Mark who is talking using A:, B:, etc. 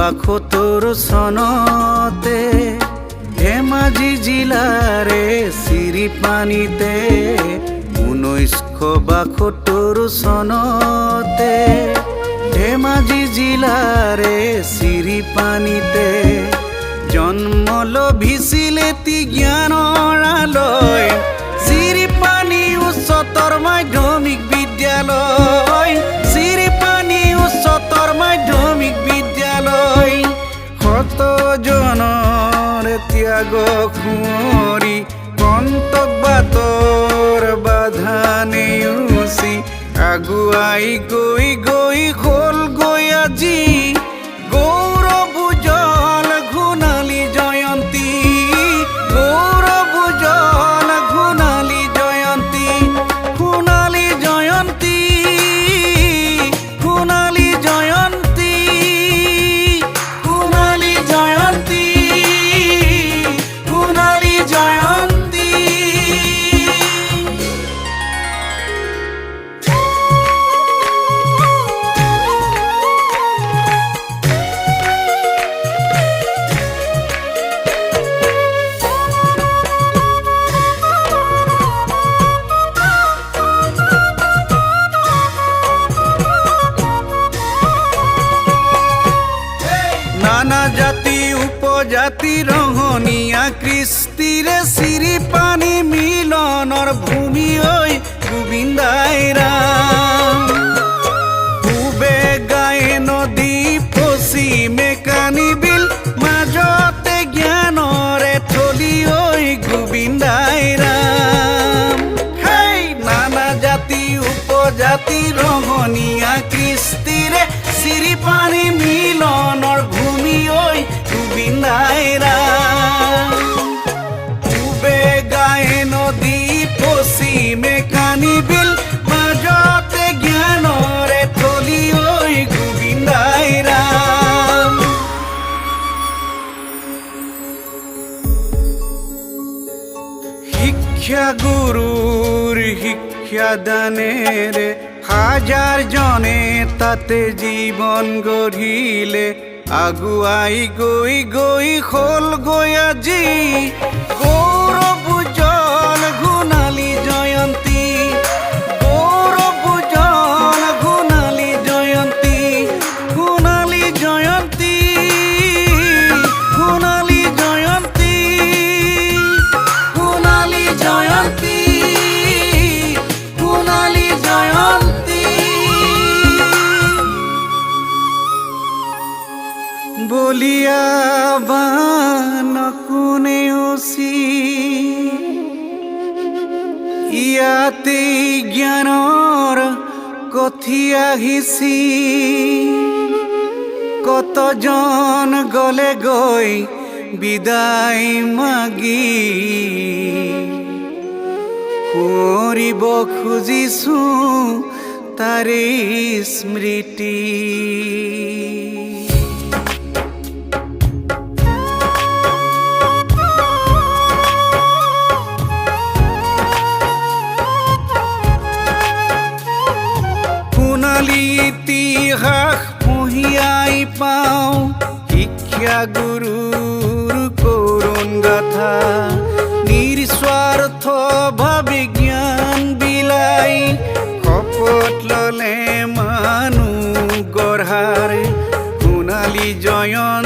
A: 72 চনতে ধেমাজি জিলাৰে চিৰিপানীতে 1972 চনতে ধেমাজি জিলাৰে চিৰিপানীতে জন্ম লভিছিল এটি জ্ঞানৰ আলয় চিৰিপানী উচ্চতৰ মাধ্যমিক বিদ্যালয় চিৰিপানী উচ্চতৰ মাধ্যমিক বিদ্যালয় শতজনৰ ত্যাগ খুঁৱৰি কন্তকবাতৰ বাধা নেওচি আগুৱাই গৈ গৈ হ'ল গৈ আজি গৌৰৱ উজ্জ্বল ঘোণালী জয়ন্তী গৌৰৱ উজ্জ্বল ঘোণালী জয়ন্তী সোণালী জয়ন্তী সোণালী জয়ন্তী সোণালী জয়ন্তী সোণালী জয়ন্তী নানা জাতি উপজাতি ৰঙনীয়া কৃষ্টিৰে চিৰিপানী মিলনৰ ভূমি ঐ গোবিন্দাই ৰাম পূবে গায়ে নদী পশ্চিমে কানি বিল মাজতে জ্ঞানৰে থলি ঐ গোবিন্দাই ৰাম হেই নানা জাতি উপজাতি ৰঙনীয়া কৃষ্টিৰে চিৰিপানী মিলনৰ ভূমি ঐ গোবিন্দাই ৰাম পূবে গায়ে নদী পশ্চিমে কানি বিল মাজতে জ্ঞানৰে থলি ঐ গোবিন্দাই ৰাম শিক্ষা গুৰুৰ শিক্ষাদানেৰে হাজাৰ জনে তাতে জীৱন গঢ়িলে আগুৱাই গৈ গৈ হ'ল গৈ আজি গৌৰৱ উজ্জ্বল ঘোণালী জয়ন্তী গৌৰৱ উজ্জ্বল ঘোণালী জয়ন্তী সোণালী জয়ন্তী সোণালী জয়ন্তী সোণালী জয়ন্তী সোণালী জয়ন্তী বলিয়া বান কোনেওচি ইয়াতে জ্ঞানৰ কঠিয়া সিঁচি কতজন গলে গৈ বিদায় মাগি কৰিব খুজিছো তাৰে স্মৃতি ইতিহাস পঢ়িয়াই পাওঁ শিক্ষা গুৰুৰ কৰুণ গাথা নিস্বাৰ্থ ভাৱে জ্ঞান বিলাই শপত ললে মানুহ গঢ়াৰ সোণালী জয়ন্তী